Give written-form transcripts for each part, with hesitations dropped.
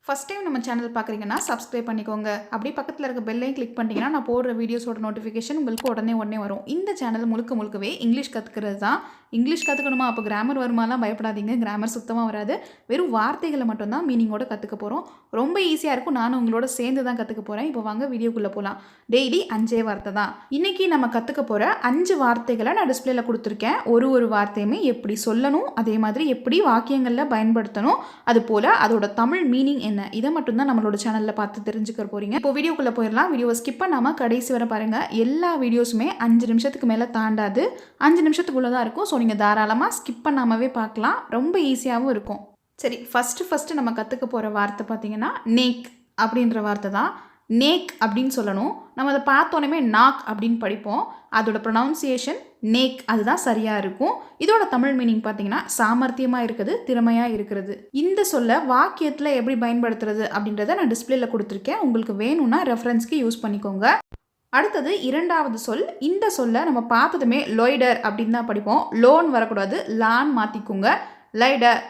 First time நம்ம channel பார்க்குறீங்கன்னா subscribe பண்ணிக்கோங்க. அப்படியே பக்கத்தில் இருக்க பெல்லையும் கிளிக் பண்ணிட்டீங்கன்னா நான் போடுற வீடியோஸோட நோட்டிஃபிகேஷன் உங்களுக்கு உடனே வரும். இந்த சேனல் முழுக்கவே இங்கிலீஷ் கற்றுக்கிறது தான். இங்கிலீஷ் கற்றுக்கணுமா அப்போ கிராமர் வருமாலாம் பயப்படாதீங்க. கிராமர் சுத்தமாக வராது. வெறும் வார்த்தைகளை மட்டும்தான் மீனிங்கோட கற்றுக்க போகிறோம். ரொம்ப ஈஸியாக இருக்கும். நானும் உங்களோட சேர்ந்து தான் கற்றுக்க போகிறேன். இப்போ வாங்க வீடியோக்குள்ளே போகலாம். டெய்லி 5 வார்த்தை தான். இன்றைக்கி நம்ம கற்றுக்க போகிற 5 வார்த்தைகளை நான் டிஸ்பிளேல கொடுத்துருக்கேன். ஒரு வார்த்தையுமே எப்படி சொல்லணும், அதே மாதிரி எப்படி வாக்கியங்களில் பயன்படுத்தணும், அது போல் அதோட தமிழ் மீனிங் என்ன, இதை மட்டும் தான் நம்மளோட சேனலில் பார்த்து தெரிஞ்சுக்க போகிறீங்க. இப்போ வீடியோக்குள்ளே போயிடலாம். வீடியோவை ஸ்கிப் பண்ணாமல் கடைசி வரை பாருங்கள். எல்லா வீடியோஸுமே 5 நிமிஷத்துக்கு மேலே தாண்டாது. 5 நிமிஷத்துக்குள்ளே தான் இருக்கும். ஸோ நீங்கள் தாராளமாக ஸ்கிப் பண்ணாமவே பார்க்கலாம். ரொம்ப ஈஸியாகவும் இருக்கும். சரி, ஃபஸ்ட்டு நம்ம கற்றுக்க போகிற வார்த்தை பார்த்தீங்கன்னா நேக் அப்படின்ற வார்த்தை தான். நேக் அப்படின்னு சொல்லணும். நம்ம அதை பார்த்தோன்னே நாக் அப்படின்னு படிப்போம். அதோட ப்ரொனவுன்சியேஷன் நேக், அதுதான் சரியாக இருக்கும். இதோட தமிழ் மீனிங் பார்த்தீங்கன்னா சாமர்த்தியமாக இருக்குது, திறமையாக இருக்கிறது. இந்த சொல்ல வாக்கியத்தில் எப்படி பயன்படுத்துறது அப்படின்றத நான் டிஸ்பிளேல கொடுத்துருக்கேன். உங்களுக்கு வேணும்னா ரெஃபரன்ஸ்க்கு யூஸ் பண்ணிக்கோங்க. அடுத்தது 2வது சொல். இந்த சொல்ல நம்ம பார்த்ததுமே லொய்டர் அப்படின்னு தான் படிப்போம். லோன் வரக்கூடாது, லான் மாற்றிக்கோங்க. லைடர்,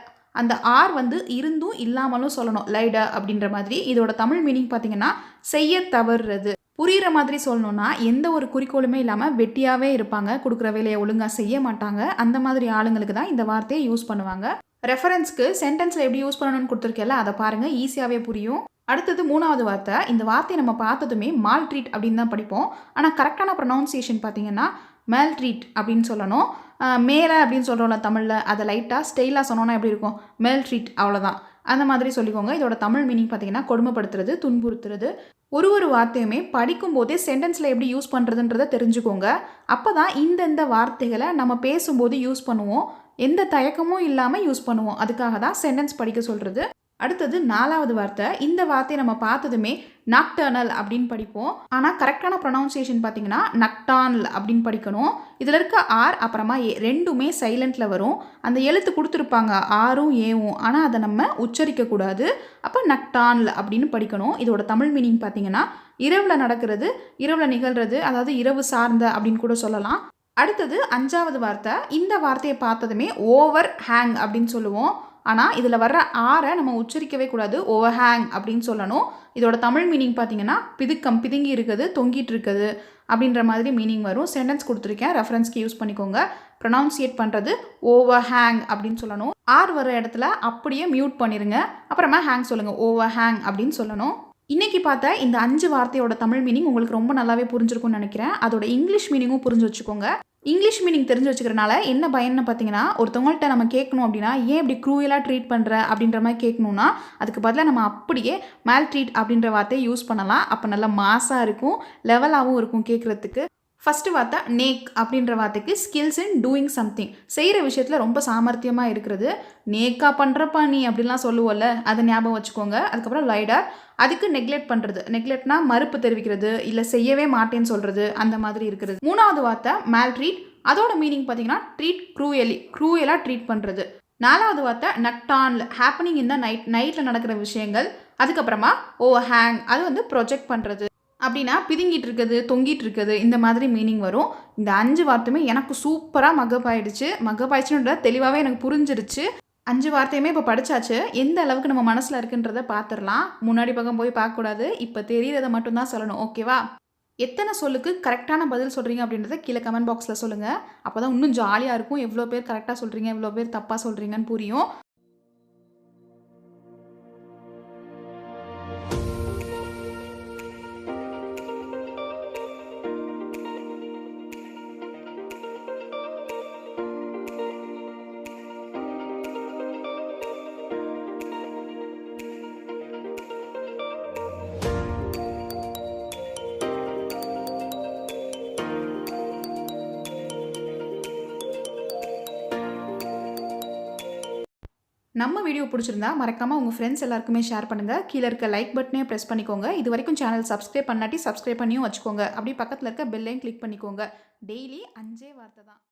அந்த ஆர் இருந்தும் இல்லாமலும் சொல்லணும். லைடர் அப்படின்ற மாதிரி. இதோட தமிழ் மீனிங் பார்த்தீங்கன்னா செய்ய தவறுறது. புரிகிற மாதிரி சொல்லணும்னா எந்த ஒரு குறிக்கோளுமே இல்லாமல் வெட்டியாகவே இருப்பாங்க. கொடுக்குற வேலையை ஒழுங்காக செய்ய மாட்டாங்க. அந்த மாதிரி ஆளுங்களுக்கு தான் இந்த வார்த்தையை யூஸ் பண்ணுவாங்க. ரெஃபரன்ஸ்க்கு சென்டென்ஸில் எப்படி யூஸ் பண்ணணும்னு கொடுத்துருக்கேன்ல, அதை பாருங்கள், ஈஸியாகவே புரியும். அடுத்தது 3வது வார்த்தை. இந்த வார்த்தையை நம்ம பார்த்ததுமே மால் ட்ரீட் அப்படின்னு தான் படிப்போம். ஆனால் கரெக்டான ப்ரொனவுன்சியேஷன் பார்த்தீங்கன்னா மேல் ட்ரீட் அப்படின்னு சொல்லணும். மேலே அப்படின்னு சொல்கிறோம்ல தமிழில், அதை லைட்டாக ஸ்டைலாக சொன்னோன்னா எப்படி இருக்கும், மேல் ட்ரீட், அவ்வளோதான். அந்த மாதிரி சொல்லிக்கோங்க. இதோட தமிழ் மீனிங் பார்த்தீங்கன்னா கொடுமைப்படுத்துறது, துன்புறுத்துறது. ஒரு வார்த்தையுமே படிக்கும்போதே சென்டென்ஸில் எப்படி யூஸ் பண்ணுறதுன்றதை தெரிஞ்சுக்கோங்க. அப்போ தான் இந்த வார்த்தைகளை நம்ம பேசும்போது யூஸ் பண்ணுவோம். எந்த தயக்கமும் இல்லாமல் யூஸ் பண்ணுவோம். அதுக்காக தான் சென்டென்ஸ் படிக்க சொல்கிறது. அடுத்தது 4வது வார்த்தை. இந்த வார்த்தையை நம்ம பார்த்ததுமே நாக்டர்னல் அப்படின்னு படிப்போம். ஆனால் கரெக்டான ப்ரொனவுன்சியேஷன் பார்த்தீங்கன்னா நக்டானல் அப்படின்னு படிக்கணும். இதில் இருக்க ஆர் அப்புறமா ஏ ரெண்டுமே சைலண்டில் வரும். அந்த எழுத்து கொடுத்துருப்பாங்க ஆரும் ஏவும், ஆனால் அதை நம்ம உச்சரிக்கக்கூடாது. அப்போ நக்டானல் அப்படின்னு படிக்கணும். இதோட தமிழ் மீனிங் பார்த்தீங்கன்னா இரவில் நடக்கிறது, இரவில் நிகழ்கிறது, அதாவது இரவு சார்ந்த அப்படின்னு கூட சொல்லலாம். அடுத்தது 5வது வார்த்தை. இந்த வார்த்தையை பார்த்ததுமே ஓவர் ஹேங் அப்படின்னு சொல்லுவோம். ஆனால் இதில் வர்ற ஆரை நம்ம உச்சரிக்கவே கூடாது. ஓவர் ஹேங் அப்படின்னு சொல்லணும். இதோட தமிழ் மீனிங் பார்த்தீங்கன்னா பிதுக்கம், பிதுங்கி இருக்குது, தொங்கிட்டு இருக்குது அப்படின்ற மாதிரி மீனிங் வரும். சென்டென்ஸ் கொடுத்துருக்கேன், ரெஃபரன்ஸ்க்கு யூஸ் பண்ணிக்கோங்க. ப்ரொனவுன்சியேட் பண்ணுறது ஓவர் ஹேங் அப்படின்னு சொல்லணும். ஆர் வர இடத்துல அப்படியே மியூட் பண்ணிடுங்க. அப்புறமா ஹேங் சொல்லுங்கள், ஓவர் ஹேங் அப்படின்னு சொல்லணும். இன்றைக்கி பார்த்த இந்த 5 வார்த்தையோட தமிழ் மீனிங் உங்களுக்கு ரொம்ப நல்லாவே புரிஞ்சிருக்கும்னு நினைக்கிறேன். அதோட இங்கிலீஷ் மீனிங்கும் புரிஞ்சு வச்சுக்கோங்க. இங்கிலீஷ் மீனிங் தெரிஞ்சு வச்சுக்கிறனால என்ன பயன்னு பார்த்தீங்கன்னா, ஒருத்தவங்கள்ட்ட நம்ம கேட்கணும் அப்படின்னா ஏன் இப்படி க்ரூயலாக ட்ரீட் பண்ணுற அப்படின்ற மாதிரி கேட்கணுன்னா, அதுக்கு பதிலாக நம்ம அப்படியே மேல் ட்ரீட் அப்படின்ற வார்த்தையை யூஸ் பண்ணலாம். அப்போ நல்லா மாஸாக இருக்கும், லெவலாகவும் இருக்கும் கேட்குறதுக்கு. ஃபஸ்ட்டு வார்த்தை நேக் அப்படின்ற வார்த்தைக்கு ஸ்கில்ஸ் இன் டூயிங் சம்திங், செய்கிற விஷயத்தில் ரொம்ப சாமர்த்தியமாக இருக்கிறது. நேக்கா பண்ணுறப்பா நீ அப்படின்லாம் சொல்லுவோம்ல, அதை ஞாபகம் வச்சுக்கோங்க. அதுக்கப்புறம் லைடர், அதுக்கு நெக்லெக்ட் பண்ணுறது. நெக்லெக்ட்னா மறுப்பு தெரிவிக்கிறது, இல்லை செய்யவே மாட்டேன்னு சொல்கிறது, அந்த மாதிரி இருக்கிறது. 3வது வார்த்தை மேல் ட்ரீட். அதோட மீனிங் பார்த்தீங்கன்னா ட்ரீட் க்ரூயலாக ட்ரீட் பண்ணுறது. 4வது வார்த்தை நக்டான்ல், ஹேப்பனிங் இன் த நைட்டில் நடக்கிற விஷயங்கள். அதுக்கப்புறமா ஓவர் ஹேங், அது ப்ரொஜெக்ட் பண்ணுறது. அப்படின்னா பிதுங்கிட்டு இருக்குது, தொங்கிட்டு இருக்குது, இந்த மாதிரி மீனிங் வரும். இந்த 5 வார்த்தையுமே எனக்கு சூப்பராக மக்கப் ஆயிடுச்சுன்ற தெளிவாகவே எனக்கு புரிஞ்சிருச்சு. 5 வார்த்தையுமே இப்போ படித்தாச்சு. எந்த அளவுக்கு நம்ம மனசில் இருக்குன்றதை பார்த்துடலாம். முன்னாடி பக்கம் போய் பார்க்கக்கூடாது. இப்போ தெரிகிறத மட்டும்தான் சொல்லணும். ஓகேவா? எத்தனை சொல்லுக்கு கரெக்டான பதில் சொல்கிறீங்க அப்படின்றத கீழே கமெண்ட் பாக்ஸில் சொல்லுங்கள். அப்போ தான் இன்னும் ஜாலியாக இருக்கும். எவ்வளோ பேர் கரெக்டாக சொல்கிறீங்க, எவ்வளோ பேர் தப்பாக சொல்கிறீங்கன்னு புரியும். நம்ம வீடியோ பிடிச்சிருந்தா மறக்காமல் உங்கள் ஃப்ரெண்ட்ஸ் எல்லாருக்குமே ஷேர் பண்ணுங்கள். கீழே இருக்க லைக் பட்டனே ப்ரெஸ் பண்ணிக்கோங்க. இது வரைக்கும் சேனல் சப்ஸ்கிரைப் பண்ணாட்டி சப்ஸ்கிரைப் பண்ணியும் வச்சுக்கோங்க. அப்படியே பக்கத்தில் இருக்க பெல்லையும் கிளிக் பண்ணிக்கோங்க. டெய்லி 5 வார்த்தை தான்.